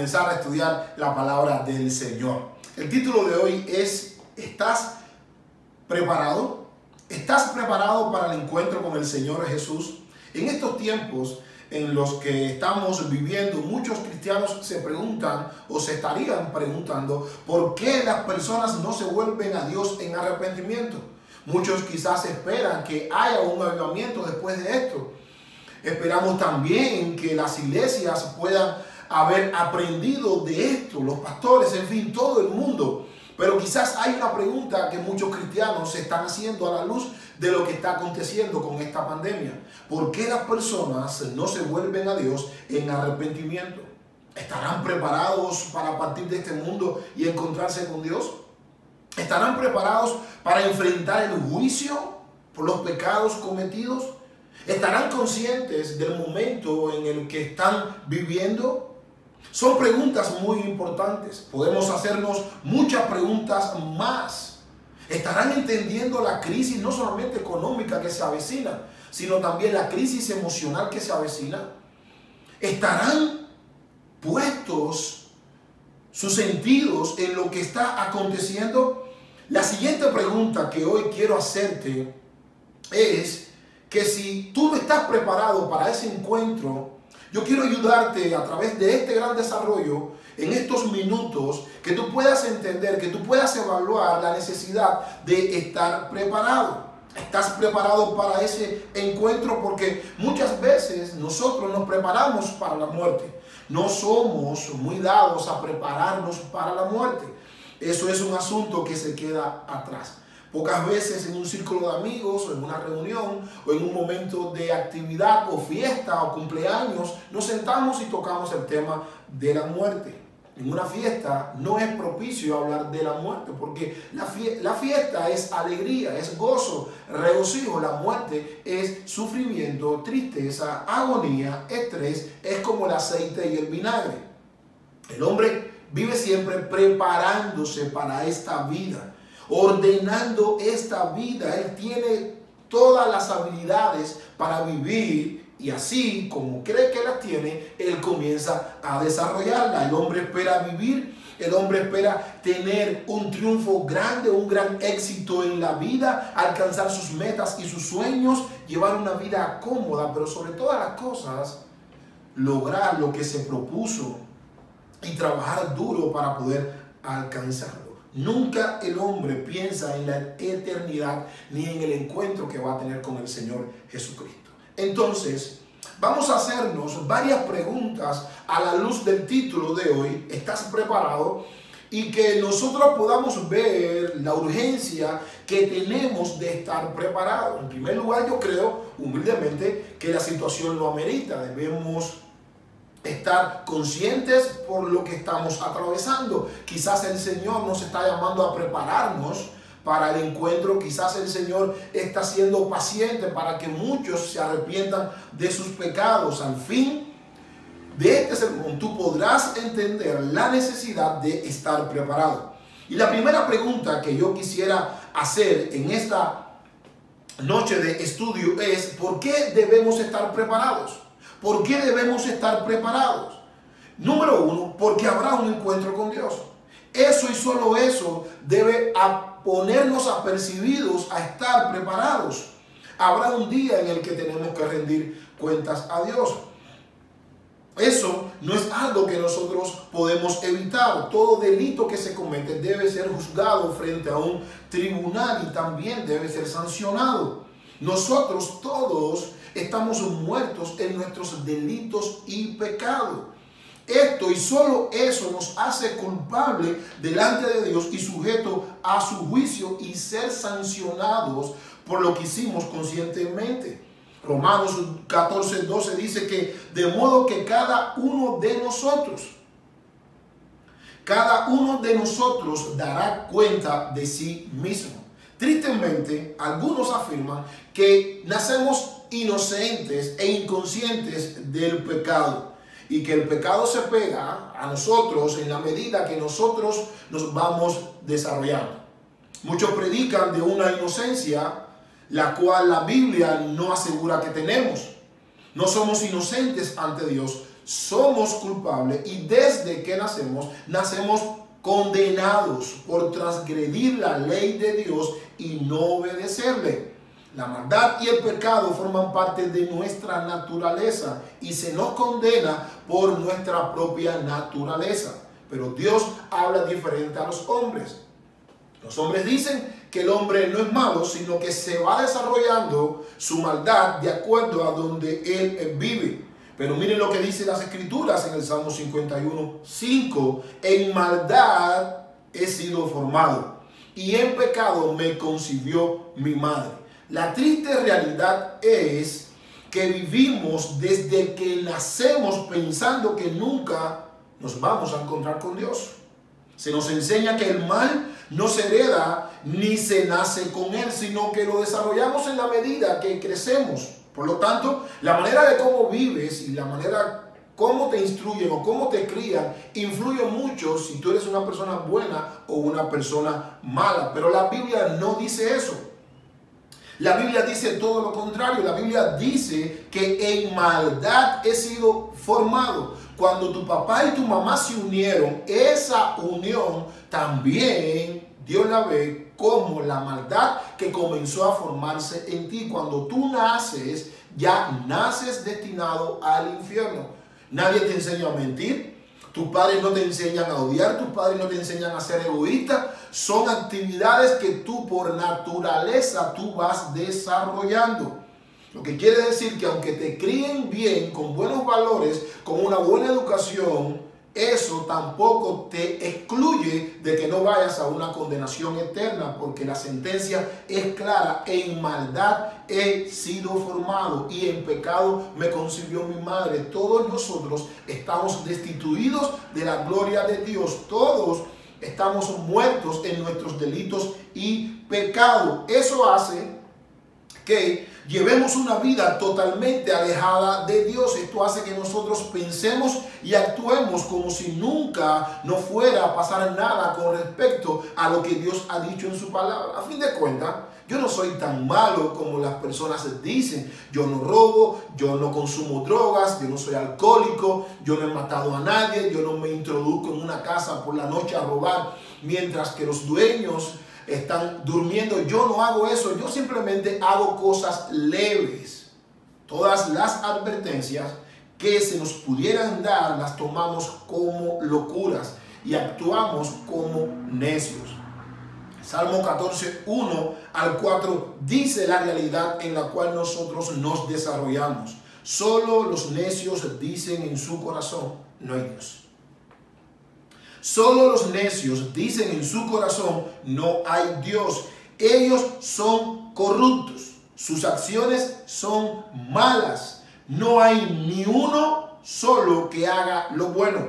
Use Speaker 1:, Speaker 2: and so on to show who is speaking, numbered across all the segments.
Speaker 1: comenzar a estudiar la palabra del Señor. El título de hoy es ¿estás preparado? ¿Estás preparado para el encuentro con el Señor Jesús? En estos tiempos en los que estamos viviendo, muchos cristianos se preguntan o se estarían preguntando ¿por qué las personas no se vuelven a Dios en arrepentimiento? Muchos quizás esperan que haya un avivamiento después de esto. Esperamos también que las iglesias puedan haber aprendido de esto, los pastores, en fin, todo el mundo. Pero quizás hay una pregunta que muchos cristianos se están haciendo a la luz de lo que está aconteciendo con esta pandemia. ¿Por qué las personas no se vuelven a Dios en arrepentimiento? ¿Estarán preparados para partir de este mundo y encontrarse con Dios? ¿Estarán preparados para enfrentar el juicio por los pecados cometidos? ¿Estarán conscientes del momento en el que están viviendo? Son preguntas muy importantes. Podemos hacernos muchas preguntas más. ¿Estarán entendiendo la crisis no solamente económica que se avecina, sino también la crisis emocional que se avecina? ¿Estarán puestos sus sentidos en lo que está aconteciendo? La siguiente pregunta que hoy quiero hacerte es que si tú no estás preparado para ese encuentro, yo quiero ayudarte a través de este gran desarrollo en estos minutos, que tú puedas entender, que tú puedas evaluar la necesidad de estar preparado. ¿Estás preparado para ese encuentro? Porque muchas veces nosotros nos preparamos para la muerte. No somos muy dados a prepararnos para la muerte. Eso es un asunto que se queda atrás. Pocas veces en un círculo de amigos, o en una reunión, o en un momento de actividad, o fiesta, o cumpleaños, nos sentamos y tocamos el tema de la muerte. En una fiesta no es propicio hablar de la muerte, porque la fiesta es alegría, es gozo, regocijo. La muerte es sufrimiento, tristeza, agonía, estrés, es como el aceite y el vinagre. El hombre vive siempre preparándose para esta vida, ordenando esta vida. Él tiene todas las habilidades para vivir y así como cree que las tiene, él comienza a desarrollarla. El hombre espera vivir, el hombre espera tener un triunfo grande, un gran éxito en la vida, alcanzar sus metas y sus sueños, llevar una vida cómoda, pero sobre todas las cosas, lograr lo que se propuso y trabajar duro para poder alcanzarlo. Nunca el hombre piensa en la eternidad ni en el encuentro que va a tener con el Señor Jesucristo. Entonces, vamos a hacernos varias preguntas a la luz del título de hoy, ¿estás preparado? Y que nosotros podamos ver la urgencia que tenemos de estar preparados. En primer lugar, yo creo humildemente que la situación lo amerita. Debemos estar conscientes por lo que estamos atravesando. Quizás el Señor nos está llamando a prepararnos para el encuentro. Quizás el Señor está siendo paciente para que muchos se arrepientan de sus pecados. Al fin de este sermón tú podrás entender la necesidad de estar preparado. Y la primera pregunta que yo quisiera hacer en esta noche de estudio es: ¿por qué debemos estar preparados? ¿Por qué debemos estar preparados? Número uno, porque habrá un encuentro con Dios. Eso y solo eso debe ponernos apercibidos a estar preparados. Habrá un día en el que tenemos que rendir cuentas a Dios. Eso no es algo que nosotros podemos evitar. Todo delito que se comete debe ser juzgado frente a un tribunal y también debe ser sancionado. Nosotros todos estamos muertos en nuestros delitos y pecados. Esto y solo eso nos hace culpables delante de Dios y sujetos a su juicio y ser sancionados por lo que hicimos conscientemente. Romanos 14:12 dice que de modo que cada uno de nosotros dará cuenta de sí mismo. Tristemente, algunos afirman que nacemos inocentes e inconscientes del pecado y que el pecado se pega a nosotros en la medida que nosotros nos vamos desarrollando. Muchos predican de una inocencia la cual la Biblia no asegura que tenemos. No somos inocentes ante Dios, somos culpables y desde que nacemos condenados por transgredir la ley de Dios y no obedecerle. La maldad y el pecado forman parte de nuestra naturaleza y se nos condena por nuestra propia naturaleza. Pero Dios habla diferente a los hombres. Los hombres dicen que el hombre no es malo, sino que se va desarrollando su maldad de acuerdo a donde él vive. Pero miren lo que dice las Escrituras en el Salmo 51:5. En maldad he sido formado y en pecado me concibió mi madre. La triste realidad es que vivimos desde que nacemos pensando que nunca nos vamos a encontrar con Dios. Se nos enseña que el mal no se hereda ni se nace con él, sino que lo desarrollamos en la medida que crecemos. Por lo tanto, la manera de cómo vives y la manera cómo te instruyen o cómo te crían influye mucho si tú eres una persona buena o una persona mala. Pero la Biblia no dice eso. La Biblia dice todo lo contrario. La Biblia dice que en maldad he sido formado. Cuando tu papá y tu mamá se unieron, esa unión también Dios la ve como la maldad que comenzó a formarse en ti. Cuando tú naces, ya naces destinado al infierno. Nadie te enseña a mentir. Tus padres no te enseñan a odiar, tus padres no te enseñan a ser egoísta. Son actividades que tú por naturaleza tú vas desarrollando. Lo que quiere decir que aunque te críen bien, con buenos valores, con una buena educación, eso tampoco te excluye de que no vayas a una condenación eterna, porque la sentencia es clara: en maldad he sido formado y en pecado me concibió mi madre. Todos nosotros estamos destituidos de la gloria de Dios. Todos estamos muertos en nuestros delitos y pecados. Eso hace que llevemos una vida totalmente alejada de Dios. Esto hace que nosotros pensemos y actuemos como si nunca nos fuera a pasar nada con respecto a lo que Dios ha dicho en su palabra. A fin de cuentas, yo no soy tan malo como las personas dicen. Yo no robo, yo no consumo drogas, yo no soy alcohólico, yo no he matado a nadie, yo no me introduzco en una casa por la noche a robar mientras que los dueños están durmiendo. Yo no hago eso. Yo simplemente hago cosas leves. Todas las advertencias que se nos pudieran dar las tomamos como locuras y actuamos como necios. Salmo 14:1 al 4 dice la realidad en la cual nosotros nos desarrollamos. Solo los necios dicen en su corazón: no hay Dios. Solo los necios dicen en su corazón: no hay Dios. Ellos son corruptos. Sus acciones son malas. No hay ni uno solo que haga lo bueno.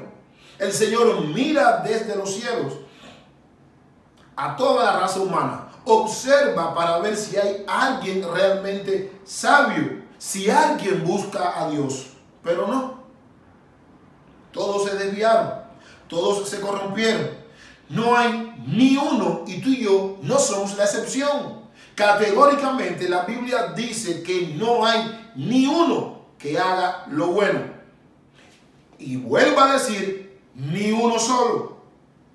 Speaker 1: El Señor mira desde los cielos a toda la raza humana. Observa para ver si hay alguien realmente sabio, si alguien busca a Dios. Pero no. Todos se desviaron. Todos se corrompieron. No hay ni uno, y tú y yo no somos la excepción. Categóricamente la Biblia dice que no hay ni uno que haga lo bueno. Y vuelvo a decir, ni uno solo.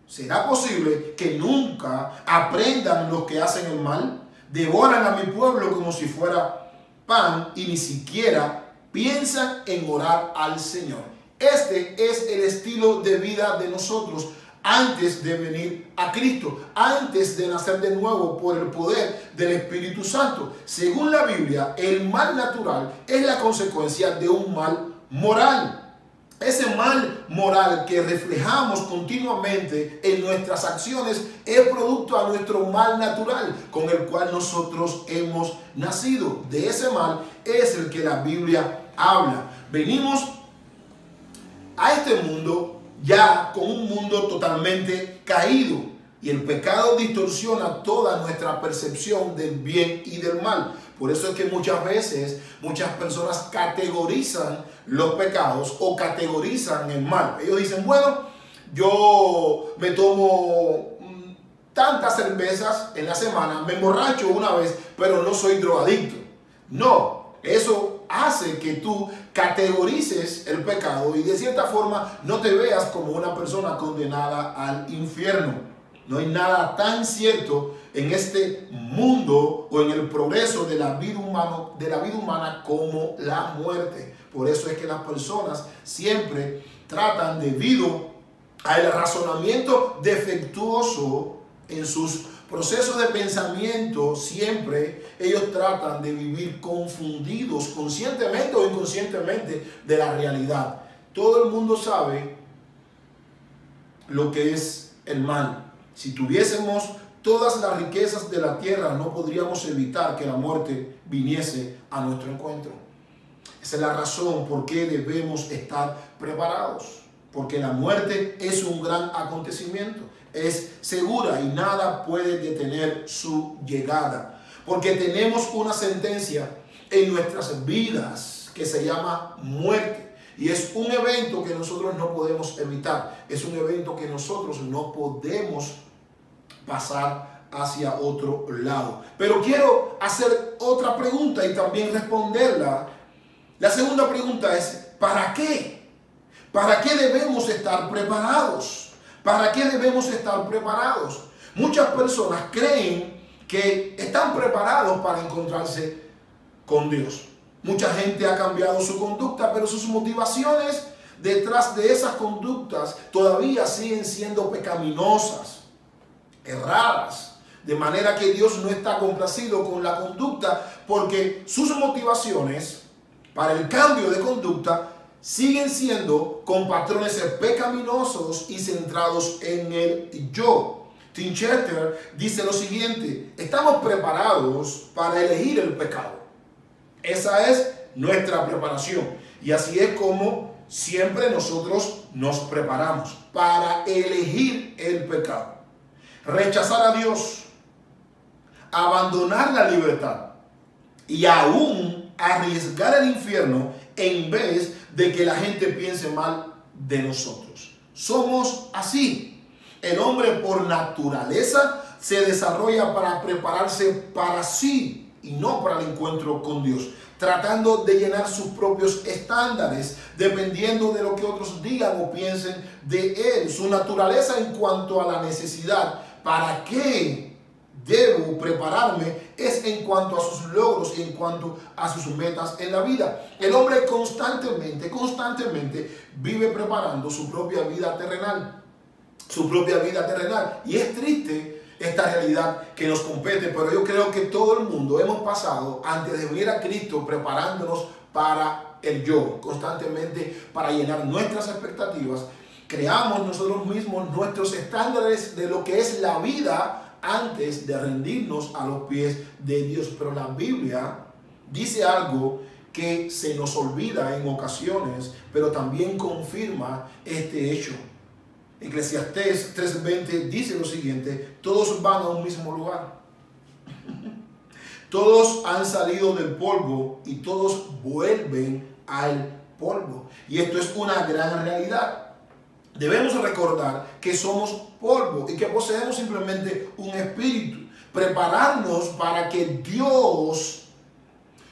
Speaker 1: ¿Será posible que nunca aprendan los que hacen el mal? Devoran a mi pueblo como si fuera pan y ni siquiera piensan en orar al Señor. Este es el estilo de vida de nosotros antes de venir a Cristo, antes de nacer de nuevo por el poder del Espíritu Santo. Según la Biblia, el mal natural es la consecuencia de un mal moral. Ese mal moral que reflejamos continuamente en nuestras acciones es producto a nuestro mal natural con el cual nosotros hemos nacido. De ese mal es el que la Biblia habla. Venimos a este mundo ya con un mundo totalmente caído y el pecado distorsiona toda nuestra percepción del bien y del mal. Por eso es que muchas veces muchas personas categorizan los pecados o categorizan el mal. Ellos dicen: bueno, yo me tomo tantas cervezas en la semana, me emborracho una vez, pero no soy drogadicto. No. Eso hace que tú categorices el pecado y de cierta forma no te veas como una persona condenada al infierno. No hay nada tan cierto en este mundo o en el progreso de la vida humana como la muerte. Por eso es que las personas siempre tratan, debido al razonamiento defectuoso en sus procesos de pensamiento, siempre ellos tratan de vivir confundidos conscientemente o inconscientemente de la realidad. Todo el mundo sabe lo que es el mal. Si tuviésemos todas las riquezas de la tierra, no podríamos evitar que la muerte viniese a nuestro encuentro. Esa es la razón por qué debemos estar preparados. Porque la muerte es un gran acontecimiento. Es segura y nada puede detener su llegada. Porque tenemos una sentencia en nuestras vidas que se llama muerte. Y es un evento que nosotros no podemos evitar. Es un evento que nosotros no podemos pasar hacia otro lado. Pero quiero hacer otra pregunta y también responderla. La segunda pregunta es, ¿para qué? ¿Para qué debemos estar preparados? ¿Para qué debemos estar preparados? Muchas personas creen que están preparados para encontrarse con Dios. Mucha gente ha cambiado su conducta, pero sus motivaciones detrás de esas conductas todavía siguen siendo pecaminosas, erradas, de manera que Dios no está complacido con la conducta porque sus motivaciones para el cambio de conducta siguen siendo con patrones pecaminosos y centrados en el yo. Tim Keller dice lo siguiente: estamos preparados para elegir el pecado. Esa es nuestra preparación. Y así es como siempre nosotros nos preparamos para elegir el pecado. Rechazar a Dios, abandonar la libertad y aún arriesgar el infierno en vez de que la gente piense mal de nosotros. Somos así. El hombre por naturaleza se desarrolla para prepararse para sí y no para el encuentro con Dios, tratando de llenar sus propios estándares, dependiendo de lo que otros digan o piensen de él. Su naturaleza en cuanto a la necesidad, ¿para qué debo prepararme?, es en cuanto a sus logros y en cuanto a sus metas en la vida. El hombre constantemente vive preparando su propia vida terrenal. Y es triste esta realidad que nos compete, pero yo creo que todo el mundo hemos pasado antes de venir a Cristo preparándonos para el yo, constantemente para llenar nuestras expectativas. Creamos nosotros mismos nuestros estándares de lo que es la vida antes de rendirnos a los pies de Dios. Pero la Biblia dice algo que se nos olvida en ocasiones, pero también confirma este hecho. Eclesiastés 3:20 dice lo siguiente: todos van a un mismo lugar. Todos han salido del polvo y todos vuelven al polvo. Y esto es una gran realidad. Debemos recordar que somos polvo y que poseemos simplemente un espíritu. Prepararnos para que Dios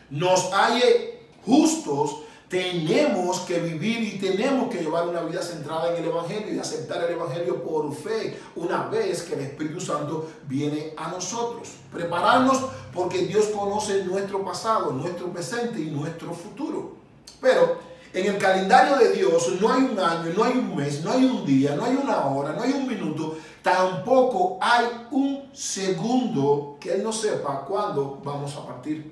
Speaker 1: nos halle justos. Tenemos que vivir y tenemos que llevar una vida centrada en el Evangelio y aceptar el Evangelio por fe una vez que el Espíritu Santo viene a nosotros. Prepararnos porque Dios conoce nuestro pasado, nuestro presente y nuestro futuro. Pero en el calendario de Dios no hay un año, no hay un mes, no hay un día, no hay una hora, no hay un minuto, tampoco hay un segundo que Él no sepa cuándo vamos a partir.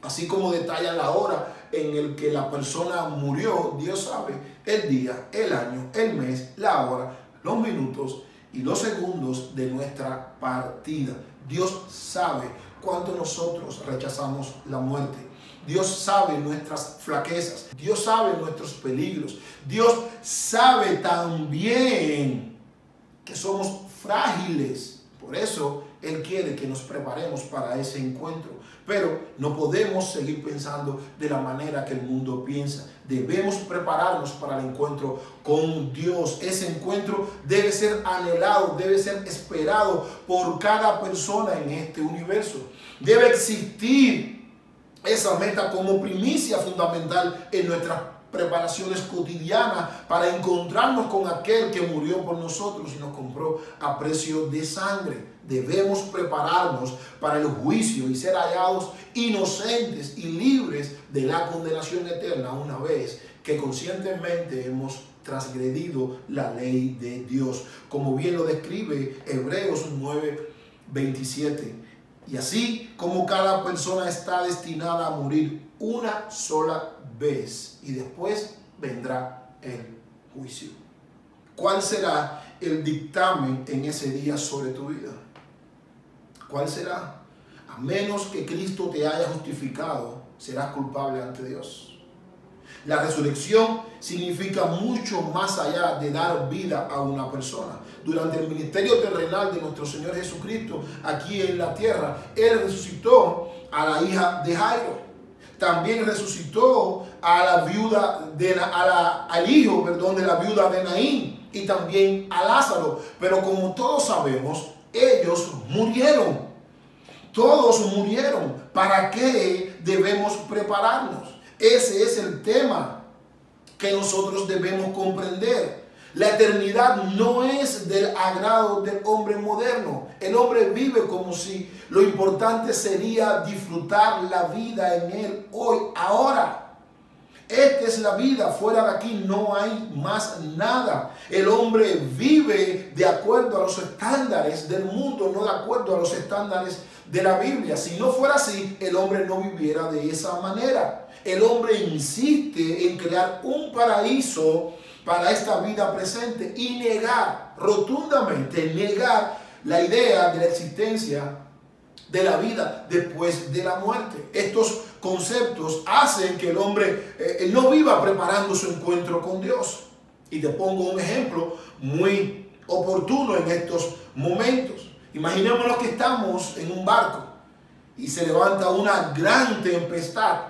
Speaker 1: Así como detalla la hora en el que la persona murió, Dios sabe el día, el año, el mes, la hora, los minutos y los segundos de nuestra partida. Dios sabe cuánto nosotros rechazamos la muerte. Dios sabe nuestras flaquezas. Dios sabe nuestros peligros. Dios sabe también que somos frágiles. Por eso Él quiere que nos preparemos para ese encuentro. Pero no podemos seguir pensando de la manera que el mundo piensa. Debemos prepararnos para el encuentro con Dios. Ese encuentro debe ser anhelado, debe ser esperado por cada persona en este universo. Debe existir esa meta como primicia fundamental en nuestras preparaciones cotidianas para encontrarnos con aquel que murió por nosotros y nos compró a precio de sangre. Debemos prepararnos para el juicio y ser hallados inocentes y libres de la condenación eterna una vez que conscientemente hemos transgredido la ley de Dios, como bien lo describe Hebreos 9:27. Y así como cada persona está destinada a morir una sola vez y después vendrá el juicio. ¿Cuál será el dictamen en ese día sobre tu vida? ¿Cuál será? A menos que Cristo te haya justificado, serás culpable ante Dios. La resurrección significa mucho más allá de dar vida a una persona. Durante el ministerio terrenal de nuestro Señor Jesucristo aquí en la tierra, Él resucitó a la hija de Jairo. También resucitó a la viuda al hijo de la viuda de Naín y también a Lázaro. Pero como todos sabemos, ellos murieron. Todos murieron. ¿Para qué debemos prepararnos? Ese es el tema que nosotros debemos comprender. La eternidad no es del agrado del hombre moderno. El hombre vive como si lo importante sería disfrutar la vida en él hoy, ahora. Esta es la vida, fuera de aquí no hay más nada. El hombre vive de acuerdo a los estándares del mundo, no de acuerdo a los estándares de la Biblia. Si no fuera así, el hombre no viviera de esa manera. El hombre insiste en crear un paraíso para esta vida presente y negar, rotundamente negar la idea de la existencia de la vida después de la muerte. Estos conceptos hacen que el hombre no viva preparando su encuentro con Dios. Y te pongo un ejemplo muy oportuno en estos momentos. Imaginémonos que estamos en un barco y se levanta una gran tempestad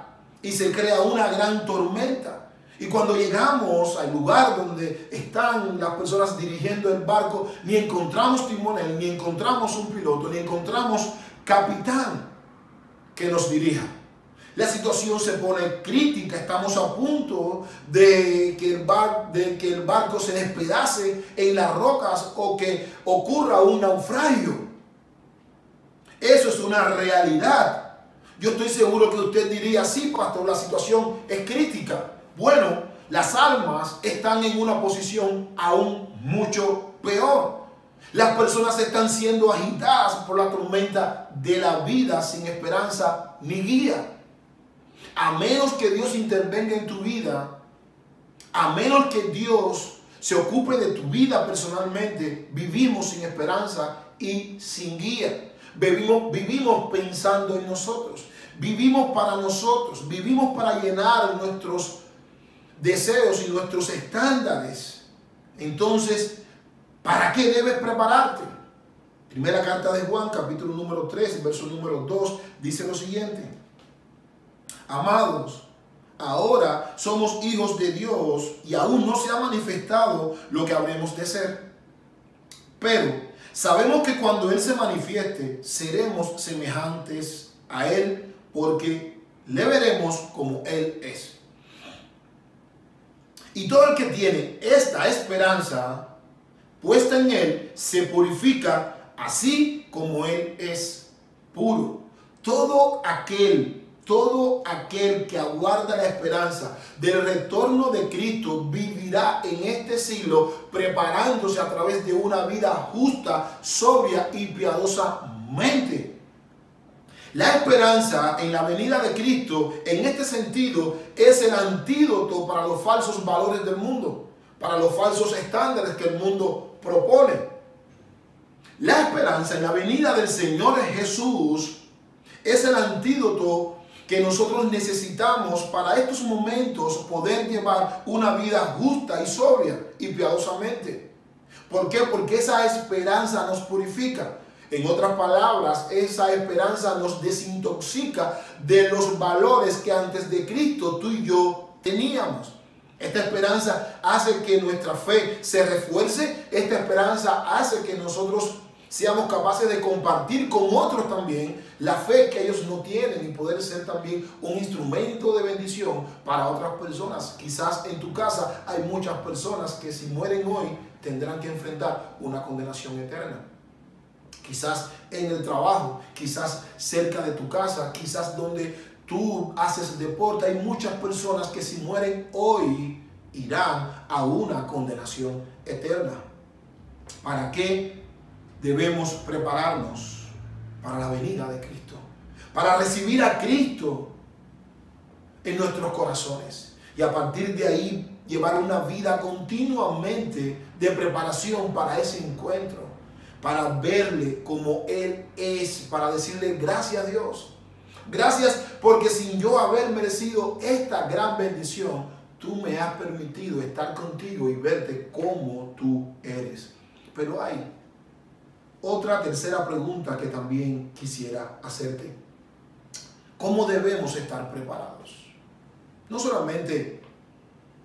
Speaker 1: y se crea una gran tormenta. Y cuando llegamos al lugar donde están las personas dirigiendo el barco, ni encontramos timonel, ni encontramos un piloto, ni encontramos capitán que nos dirija. La situación se pone crítica, estamos a punto de que el barco se despedace en las rocas o que ocurra un naufragio. Eso es una realidad. Yo estoy seguro que usted diría, sí, pastor, la situación es crítica. Bueno, las almas están en una posición aún mucho peor. Las personas están siendo agitadas por la tormenta de la vida sin esperanza ni guía. A menos que Dios intervenga en tu vida, a menos que Dios se ocupe de tu vida personalmente, vivimos sin esperanza y sin guía. Vivimos pensando en nosotros, vivimos para nosotros, vivimos para llenar nuestros deseos y nuestros estándares. Entonces, ¿para qué debes prepararte? Primera carta de Juan, capítulo número 3, verso número 2, dice lo siguiente: amados, ahora somos hijos de Dios y aún no se ha manifestado lo que habremos de ser. Pero sabemos que cuando Él se manifieste, seremos semejantes a Él, porque le veremos como Él es. Y todo el que tiene esta esperanza puesta en Él se purifica así como Él es puro. Todo aquel que aguarda la esperanza del retorno de Cristo vivirá en este siglo preparándose a través de una vida justa, sobria y piadosamente. La esperanza en la venida de Cristo, en este sentido, es el antídoto para los falsos valores del mundo, para los falsos estándares que el mundo propone. La esperanza en la venida del Señor Jesús es el antídoto que nosotros necesitamos para estos momentos poder llevar una vida justa y sobria y piadosamente. ¿Por qué? Porque esa esperanza nos purifica. En otras palabras, esa esperanza nos desintoxica de los valores que antes de Cristo tú y yo teníamos. Esta esperanza hace que nuestra fe se refuerce. Esta esperanza hace que nosotros seamos capaces de compartir con otros también la fe que ellos no tienen y poder ser también un instrumento de bendición para otras personas. Quizás en tu casa hay muchas personas que si mueren hoy tendrán que enfrentar una condenación eterna. Quizás en el trabajo, quizás cerca de tu casa, quizás donde tú haces deporte, hay muchas personas que si mueren hoy irán a una condenación eterna. ¿Para qué debemos prepararnos? Para la venida de Cristo, para recibir a Cristo en nuestros corazones y a partir de ahí llevar una vida continuamente de preparación para ese encuentro, para verle como Él es, para decirle gracias a Dios. Gracias porque sin yo haber merecido esta gran bendición, tú me has permitido estar contigo y verte como tú eres. Pero hay otra tercera pregunta que también quisiera hacerte. ¿Cómo debemos estar preparados? No solamente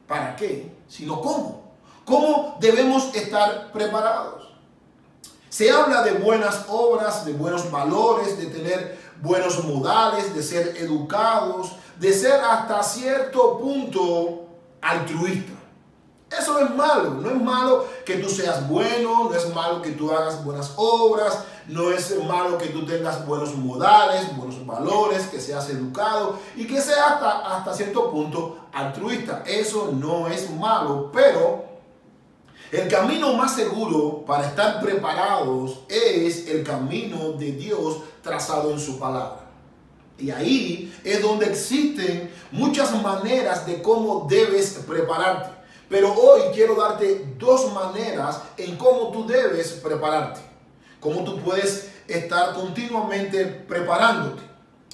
Speaker 1: para qué, sino cómo. ¿Cómo debemos estar preparados? Se habla de buenas obras, de buenos valores, de tener buenos modales, de ser educados, de ser hasta cierto punto altruista. Eso no es malo, no es malo que tú seas bueno, no es malo que tú hagas buenas obras, no es malo que tú tengas buenos modales, buenos valores, que seas educado y que seas hasta cierto punto altruista. Eso no es malo, pero el camino más seguro para estar preparados es el camino de Dios trazado en su palabra. Y ahí es donde existen muchas maneras de cómo debes prepararte. Pero hoy quiero darte dos maneras en cómo tú debes prepararte. Cómo tú puedes estar continuamente preparándote.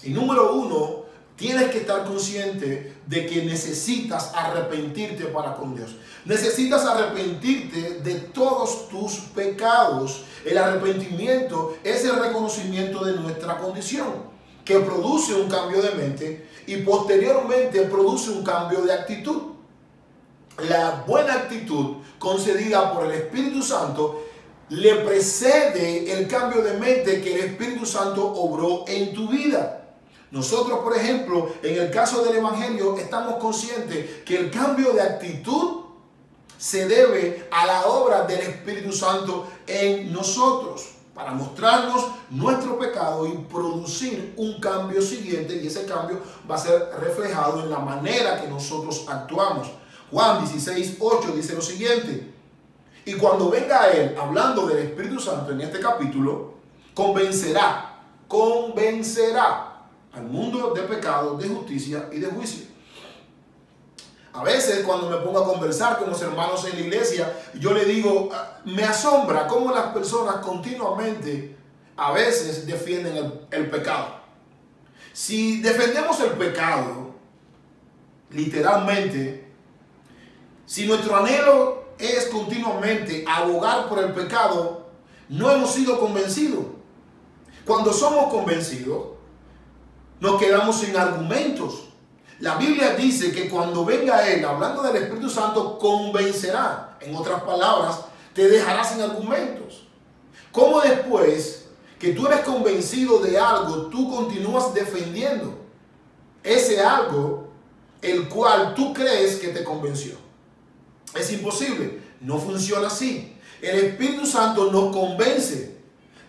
Speaker 1: Y número uno, tienes que estar consciente de que necesitas arrepentirte para con Dios. Necesitas arrepentirte de todos tus pecados. El arrepentimiento es el reconocimiento de nuestra condición, que produce un cambio de mente y posteriormente produce un cambio de actitud. La buena actitud concedida por el Espíritu Santo le precede el cambio de mente que el Espíritu Santo obró en tu vida. Nosotros, por ejemplo, en el caso del Evangelio, estamos conscientes que el cambio de actitud se debe a la obra del Espíritu Santo en nosotros, para mostrarnos nuestro pecado y producir un cambio siguiente, y ese cambio va a ser reflejado en la manera que nosotros actuamos. Juan 16:8 dice lo siguiente: y cuando venga a Él, hablando del Espíritu Santo en este capítulo, convencerá al mundo de pecado, de justicia y de juicio. A veces cuando me pongo a conversar con los hermanos en la iglesia, yo le digo, me asombra cómo las personas continuamente a veces defienden el pecado. Si defendemos el pecado, literalmente, si nuestro anhelo es continuamente abogar por el pecado, no hemos sido convencidos. Cuando somos convencidos, nos quedamos sin argumentos. La Biblia dice que cuando venga Él, hablando del Espíritu Santo, convencerá. En otras palabras, te dejará sin argumentos. ¿Cómo después que tú eres convencido de algo, tú continúas defendiendo ese algo el cual tú crees que te convenció? Es imposible, no funciona así. El Espíritu Santo nos convence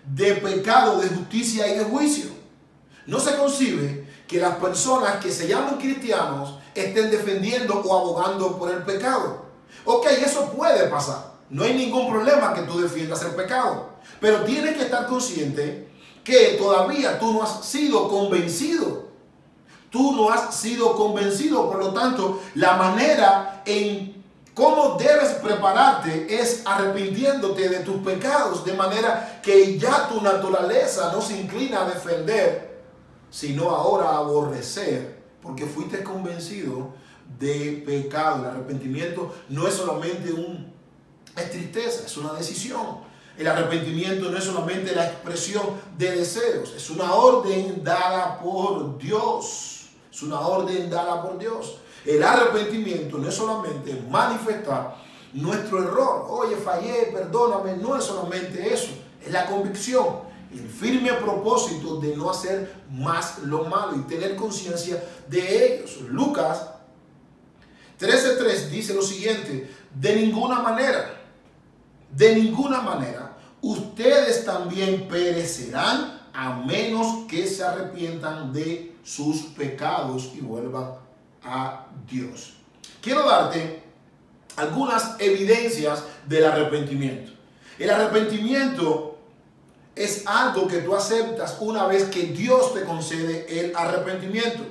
Speaker 1: de pecado, de justicia y de juicio. No se concibe que las personas que se llaman cristianos estén defendiendo o abogando por el pecado. Ok, eso puede pasar. No hay ningún problema que tú defiendas el pecado. Pero tienes que estar consciente que todavía tú no has sido convencido. Tú no has sido convencido. Por lo tanto, la manera en cómo debes prepararte es arrepintiéndote de tus pecados, de manera que ya tu naturaleza no se inclina a defender, sino ahora a aborrecer, porque fuiste convencido de pecado. El arrepentimiento no es solamente es tristeza, es una decisión. El arrepentimiento no es solamente la expresión de deseos, es una orden dada por Dios. Es una orden dada por Dios. El arrepentimiento no es solamente manifestar nuestro error. Oye, fallé, perdóname. No es solamente eso. Es la convicción, el firme propósito de no hacer más lo malo y tener conciencia de ellos. Lucas 13:3 dice lo siguiente: de ninguna manera, ustedes también perecerán a menos que se arrepientan de sus pecados y vuelvan a Dios. Quiero darte algunas evidencias del arrepentimiento. El arrepentimiento es algo que tú aceptas una vez que Dios te concede el arrepentimiento.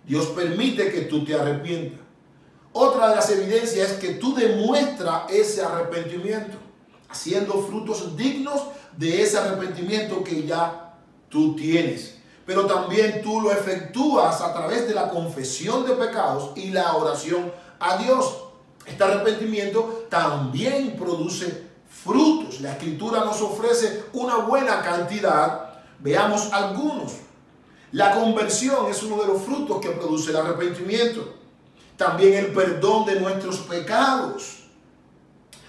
Speaker 1: Dios permite que tú te arrepientas. Otra de las evidencias es que tú demuestras ese arrepentimiento, haciendo frutos dignos de ese arrepentimiento que ya tú tienes. Pero también tú lo efectúas a través de la confesión de pecados y la oración a Dios. Este arrepentimiento también produce frutos. La Escritura nos ofrece una buena cantidad. Veamos algunos. La conversión es uno de los frutos que produce el arrepentimiento. También el perdón de nuestros pecados.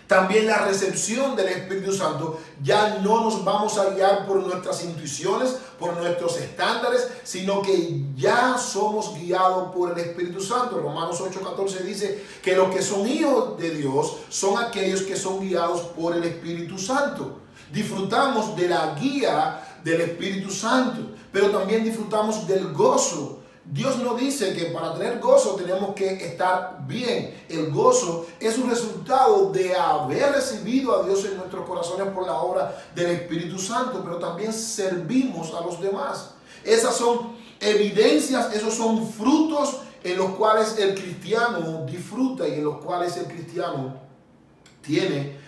Speaker 1: También la recepción del Espíritu Santo. Ya no nos vamos a guiar por nuestras intuiciones, por nuestros estándares, sino que ya somos guiados por el Espíritu Santo. Romanos 8:14 dice que los que son hijos de Dios son aquellos que son guiados por el Espíritu Santo. Disfrutamos de la guía del Espíritu Santo, pero también disfrutamos del gozo. Dios no dice que para tener gozo tenemos que estar bien. El gozo es un resultado de haber recibido a Dios en nuestros corazones por la obra del Espíritu Santo, pero también servimos a los demás. Esas son evidencias, esos son frutos en los cuales el cristiano disfruta y en los cuales el cristiano tiene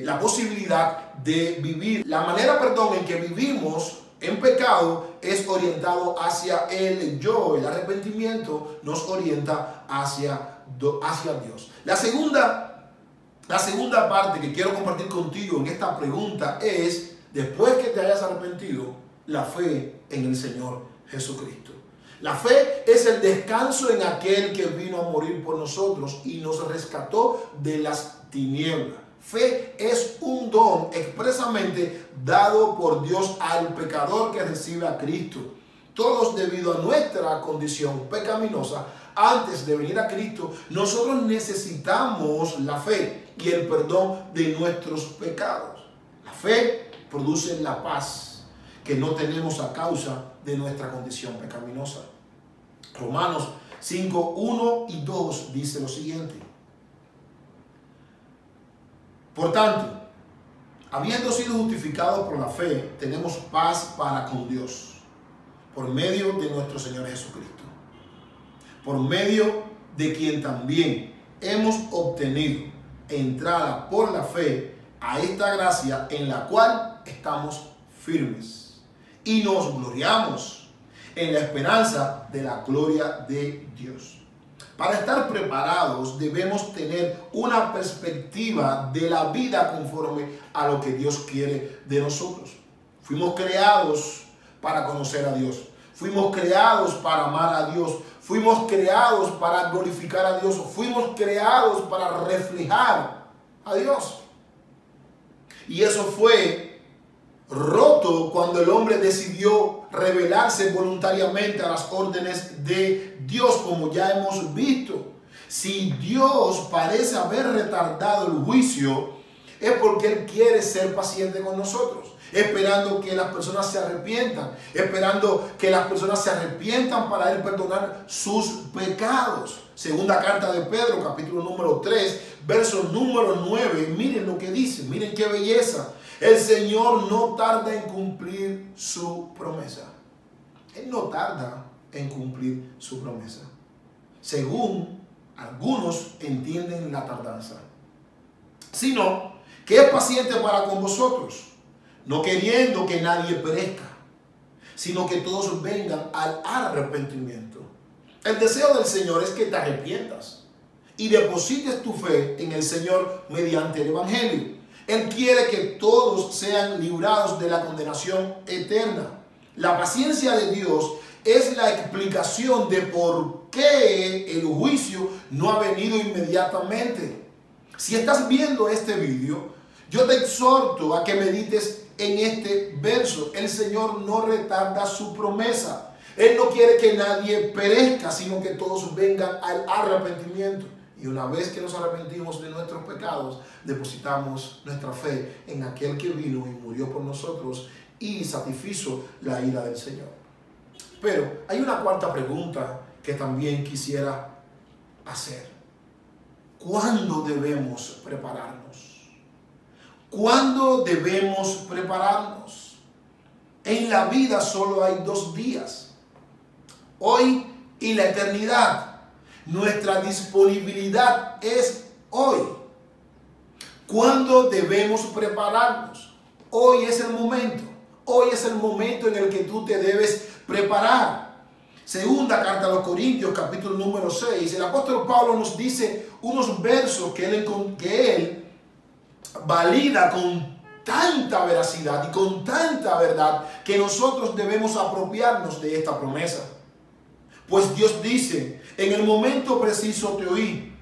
Speaker 1: la posibilidad de vivir. La manera, en que vivimos en pecado es orientado hacia el yo. El arrepentimiento nos orienta hacia Dios. La segunda parte que quiero compartir contigo en esta pregunta es, después que te hayas arrepentido, la fe en el Señor Jesucristo. La fe es el descanso en aquel que vino a morir por nosotros y nos rescató de las tinieblas. Fe es un don expresamente dado por Dios al pecador que recibe a Cristo. Todos, debido a nuestra condición pecaminosa, antes de venir a Cristo, nosotros necesitamos la fe y el perdón de nuestros pecados. La fe produce la paz que no tenemos a causa de nuestra condición pecaminosa. Romanos 5:1 y 2 dice lo siguiente: por tanto, habiendo sido justificados por la fe, tenemos paz para con Dios, por medio de nuestro Señor Jesucristo, por medio de quien también hemos obtenido entrada por la fe a esta gracia en la cual estamos firmes y nos gloriamos en la esperanza de la gloria de Dios. Para estar preparados debemos tener una perspectiva de la vida conforme a lo que Dios quiere de nosotros. Fuimos creados para conocer a Dios. Fuimos creados para amar a Dios. Fuimos creados para glorificar a Dios. Fuimos creados para reflejar a Dios. Y eso fue roto cuando el hombre decidió rebelarse voluntariamente a las órdenes de Dios, como ya hemos visto. Si Dios parece haber retardado el juicio, es porque Él quiere ser paciente con nosotros, esperando que las personas se arrepientan, esperando que las personas se arrepientan para Él perdonar sus pecados. Segunda carta de Pedro, capítulo número 3, verso número 9. Miren lo que dice, miren qué belleza. El Señor no tarda en cumplir su promesa. Él no tarda en cumplir su promesa, según algunos entienden la tardanza, sino que es paciente para con vosotros, no queriendo que nadie perezca, sino que todos vengan al arrepentimiento. El deseo del Señor es que te arrepientas y deposites tu fe en el Señor mediante el Evangelio. Él quiere que todos sean librados de la condenación eterna. La paciencia de Dios es la explicación de por qué el juicio no ha venido inmediatamente. Si estás viendo este video, yo te exhorto a que medites en este verso. El Señor no retarda su promesa. Él no quiere que nadie perezca, sino que todos vengan al arrepentimiento. Y una vez que nos arrepentimos de nuestros pecados, depositamos nuestra fe en aquel que vino y murió por nosotros y satisfizo la ira del Señor. Pero hay una cuarta pregunta que también quisiera hacer. ¿Cuándo debemos prepararnos? ¿Cuándo debemos prepararnos? En la vida solo hay 2 días. Hoy y la eternidad. Nuestra disponibilidad es hoy. ¿Cuándo debemos prepararnos? Hoy es el momento. Hoy es el momento en el que tú te debes preparar. Segunda carta a los Corintios, capítulo número 6. El apóstol Pablo nos dice unos versos que él valida con tanta veracidad y con tanta verdad que nosotros debemos apropiarnos de esta promesa. Pues Dios dice: en el momento preciso te oí,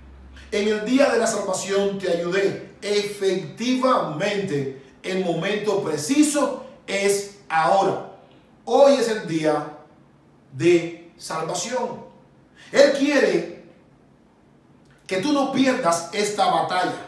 Speaker 1: en el día de la salvación te ayudé. Efectivamente, el momento preciso es ahora. Hoy es el día de salvación. Él quiere que tú no pierdas esta batalla.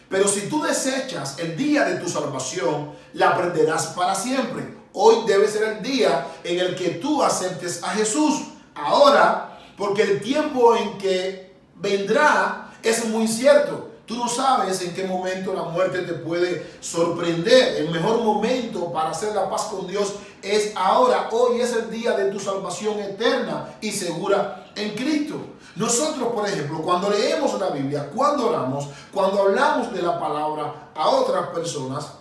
Speaker 1: Pero si tú desechas el día de tu salvación, la perderás para siempre. Hoy debe ser el día en el que tú aceptes a Jesús. Ahora, porque el tiempo en que vendrá es muy cierto. Tú no sabes en qué momento la muerte te puede sorprender. El mejor momento para hacer la paz con Dios es ahora. Hoy es el día de tu salvación eterna y segura en Cristo. Nosotros, por ejemplo, cuando leemos la Biblia, cuando oramos, cuando hablamos de la palabra a otras personas,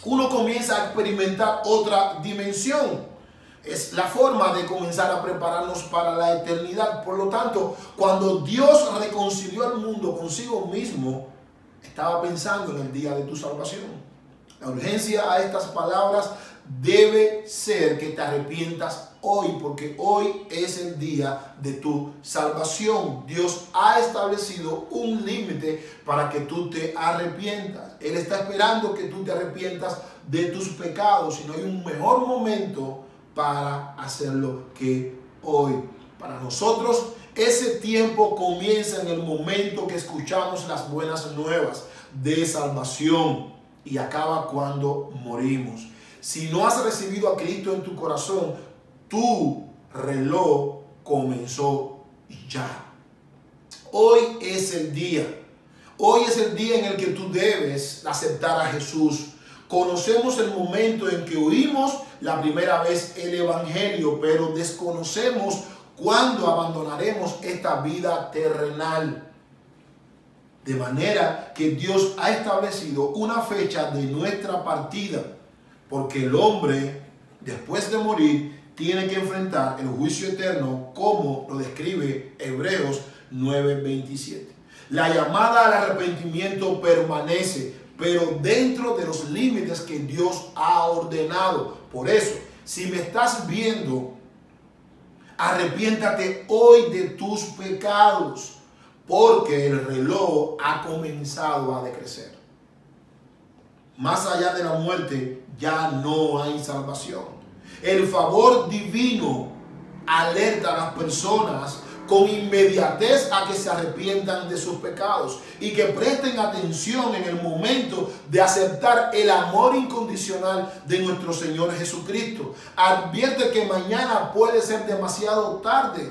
Speaker 1: uno comienza a experimentar otra dimensión. Es la forma de comenzar a prepararnos para la eternidad. Por lo tanto, cuando Dios reconcilió al mundo consigo mismo, estaba pensando en el día de tu salvación. La urgencia a estas palabras debe ser que te arrepientas hoy, porque hoy es el día de tu salvación. Dios ha establecido un límite para que tú te arrepientas. Él está esperando que tú te arrepientas de tus pecados, y no hay un mejor momento para hacerlo que hoy. Para nosotros, ese tiempo comienza en el momento que escuchamos las buenas nuevas de salvación y acaba cuando morimos. Si no has recibido a Cristo en tu corazón, tu reloj comenzó ya. Hoy es el día. Hoy es el día en el que tú debes aceptar a Jesús. Conocemos el momento en que oímos la primera vez el Evangelio, pero desconocemos cuándo abandonaremos esta vida terrenal. De manera que Dios ha establecido una fecha de nuestra partida, porque el hombre, después de morir, tiene que enfrentar el juicio eterno, como lo describe Hebreos 9:27. La llamada al arrepentimiento permanece, pero dentro de los límites que Dios ha ordenado. Por eso, si me estás viendo, arrepiéntate hoy de tus pecados, porque el reloj ha comenzado a decrecer. Más allá de la muerte, ya no hay salvación. El favor divino alerta a las personas con inmediatez a que se arrepientan de sus pecados y que presten atención en el momento de aceptar el amor incondicional de nuestro Señor Jesucristo. Advierte que mañana puede ser demasiado tarde.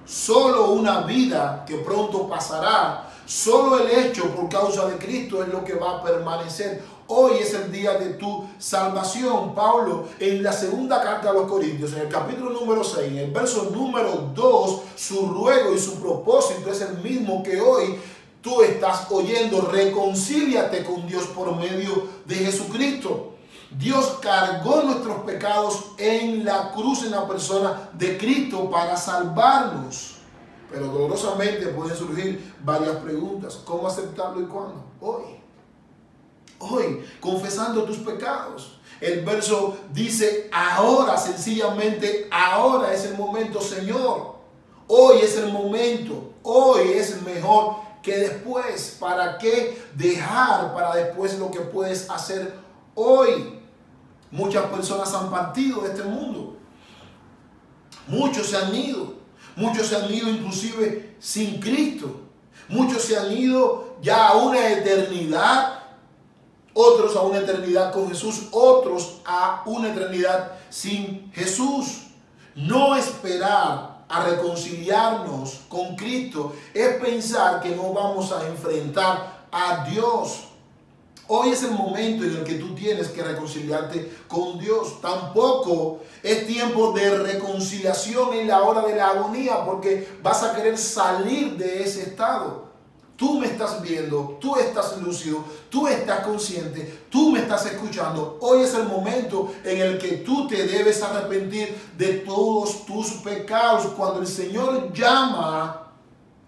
Speaker 1: Solo una vida que pronto pasará, solo el hecho por causa de Cristo es lo que va a permanecer. Hoy es el día de tu salvación. Pablo, en la segunda carta a los Corintios, en el capítulo número 6, en el verso número 2, su ruego y su propósito es el mismo que hoy tú estás oyendo. Reconcíliate con Dios por medio de Jesucristo. Dios cargó nuestros pecados en la cruz, en la persona de Cristo, para salvarnos. Pero dolorosamente pueden surgir varias preguntas. ¿Cómo aceptarlo y cuándo? Hoy, confesando tus pecados. El verso dice: ahora, sencillamente, ahora es el momento, Señor. Hoy es el momento. Hoy es mejor que después. ¿Para qué dejar para después lo que puedes hacer Hoy muchas personas han partido de este mundo. Muchos se han ido. Muchos se han ido inclusive sin Cristo. Muchos se han ido ya a una eternidad. Otros a una eternidad con Jesús. Otros a una eternidad sin Jesús. No esperar a reconciliarnos con Cristo es pensar que no vamos a enfrentar a Dios. Hoy es el momento en el que tú tienes que reconciliarte con Dios. Tampoco es tiempo de reconciliación en la hora de la agonía, porque vas a querer salir de ese estado. Tú me estás viendo, tú estás lúcido, tú estás consciente, tú me estás escuchando. Hoy es el momento en el que tú te debes arrepentir de todos tus pecados. Cuando el Señor llama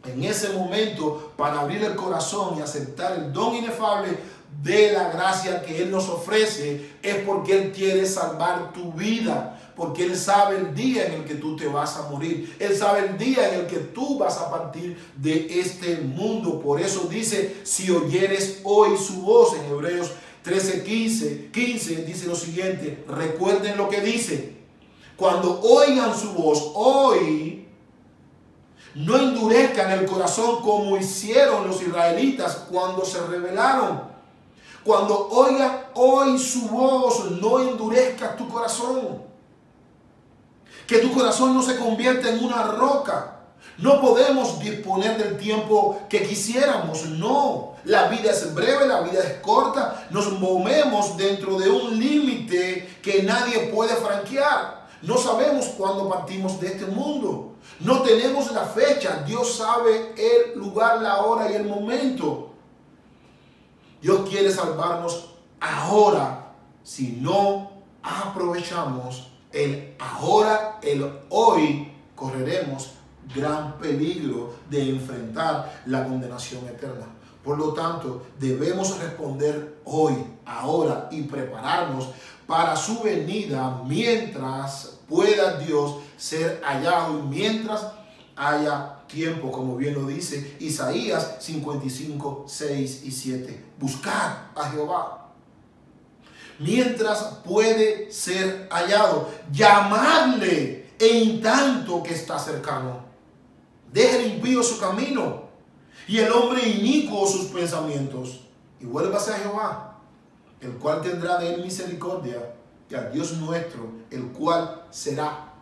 Speaker 1: en ese momento para abrir el corazón y aceptar el don inefable de la gracia que Él nos ofrece, es porque Él quiere salvar tu vida, porque Él sabe el día en el que tú te vas a morir. Él sabe el día en el que tú vas a partir de este mundo. Por eso dice, si oyeres hoy su voz, en Hebreos 13:15 dice lo siguiente, recuerden lo que dice, cuando oigan su voz, hoy, no endurezcan el corazón como hicieron los israelitas cuando se rebelaron. Cuando oigan hoy su voz, no endurezcas tu corazón. Que tu corazón no se convierta en una roca. No podemos disponer del tiempo que quisiéramos, no. La vida es breve, la vida es corta. Nos movemos dentro de un límite que nadie puede franquear. No sabemos cuándo partimos de este mundo. No tenemos la fecha. Dios sabe el lugar, la hora y el momento. Dios quiere salvarnos ahora. Si no aprovechamos el ahora, el hoy, correremos gran peligro de enfrentar la condenación eterna. Por lo tanto, debemos responder hoy, ahora, y prepararnos para su venida mientras pueda Dios ser hallado y mientras haya tiempo, como bien lo dice Isaías 55, 6 y 7. Buscad a Jehová mientras puede ser hallado. Llamadle en tanto que está cercano. Deje el impío su camino y el hombre inicuo sus pensamientos, y vuélvase a Jehová, el cual tendrá de él misericordia, y a Dios nuestro, el cual será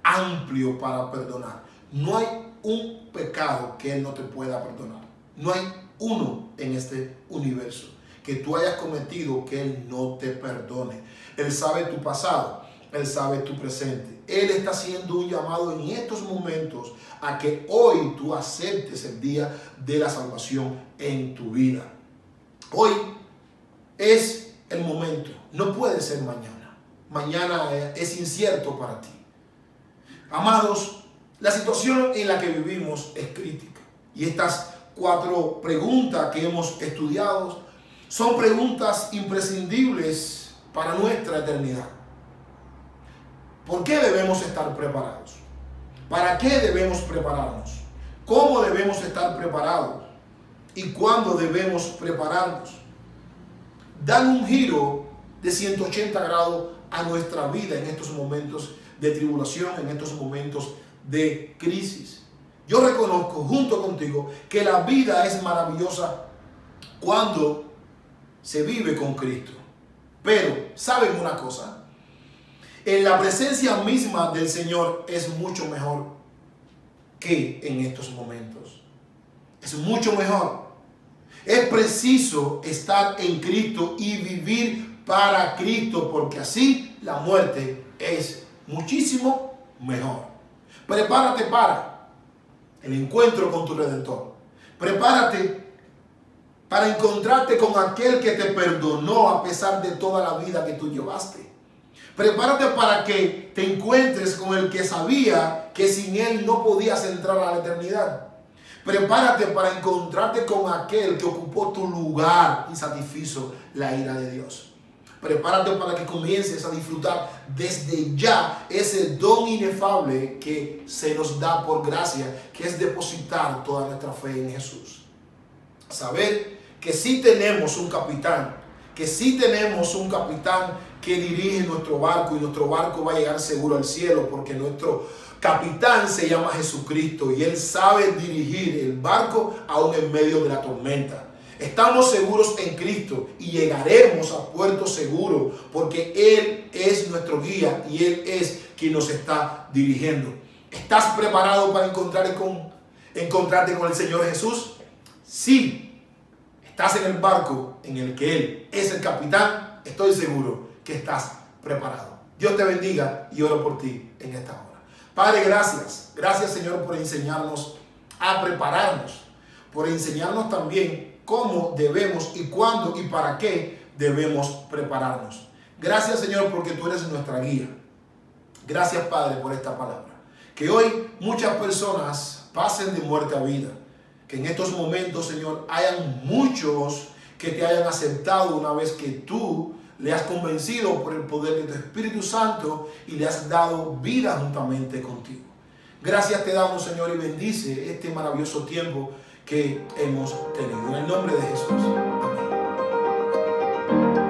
Speaker 1: amplio para perdonar. No hay un pecado que Él no te pueda perdonar. No hay uno en este universo que tú hayas cometido que Él no te perdone. Él sabe tu pasado, Él sabe tu presente. Él está haciendo un llamado en estos momentos a que hoy tú aceptes el día de la salvación en tu vida. Hoy es el momento, no puede ser mañana. Mañana es incierto para ti. Amados, la situación en la que vivimos es crítica. Y estas 4 preguntas que hemos estudiado son preguntas imprescindibles para nuestra eternidad. ¿Por qué debemos estar preparados? ¿Para qué debemos prepararnos? ¿Cómo debemos estar preparados? ¿Y cuándo debemos prepararnos? Dan un giro de 180 grados a nuestra vida en estos momentos de tribulación, en estos momentos de crisis. Yo reconozco junto contigo que la vida es maravillosa cuando se vive con Cristo. Pero, ¿saben una cosa? En la presencia misma del Señor es mucho mejor que en estos momentos. Es mucho mejor. Es preciso estar en Cristo y vivir para Cristo, porque así la muerte es muchísimo mejor. Prepárate para el encuentro con tu Redentor. Prepárate para encontrarte con aquel que te perdonó a pesar de toda la vida que tú llevaste. Prepárate para que te encuentres con el que sabía que sin él no podías entrar a la eternidad. Prepárate para encontrarte con aquel que ocupó tu lugar y satisfizo la ira de Dios. Prepárate para que comiences a disfrutar desde ya ese don inefable que se nos da por gracia, que es depositar toda nuestra fe en Jesús. Saber que sí tenemos un capitán que sí tenemos un capitán que dirige nuestro barco y nuestro barco va a llegar seguro al cielo, porque nuestro capitán se llama Jesucristo y Él sabe dirigir el barco aún en medio de la tormenta. Estamos seguros en Cristo y llegaremos a puerto seguro porque Él es nuestro guía y Él es quien nos está dirigiendo. ¿Estás preparado para encontrarte con el Señor Jesús? Sí. ¿Estás en el barco en el que Él es el capitán? Estoy seguro que estás preparado. Dios te bendiga y oro por ti en esta hora. Padre, gracias. Gracias, Señor, por enseñarnos a prepararnos, por enseñarnos también cómo debemos y cuándo y para qué debemos prepararnos. Gracias, Señor, porque tú eres nuestra guía. Gracias, Padre, por esta palabra. Que hoy muchas personas pasen de muerte a vida. Que en estos momentos, Señor, hayan muchos que te hayan aceptado una vez que tú le has convencido por el poder de tu Espíritu Santo y le has dado vida juntamente contigo. Gracias te damos, Señor, y bendice este maravilloso tiempo que hemos tenido. En el nombre de Jesús. Amén.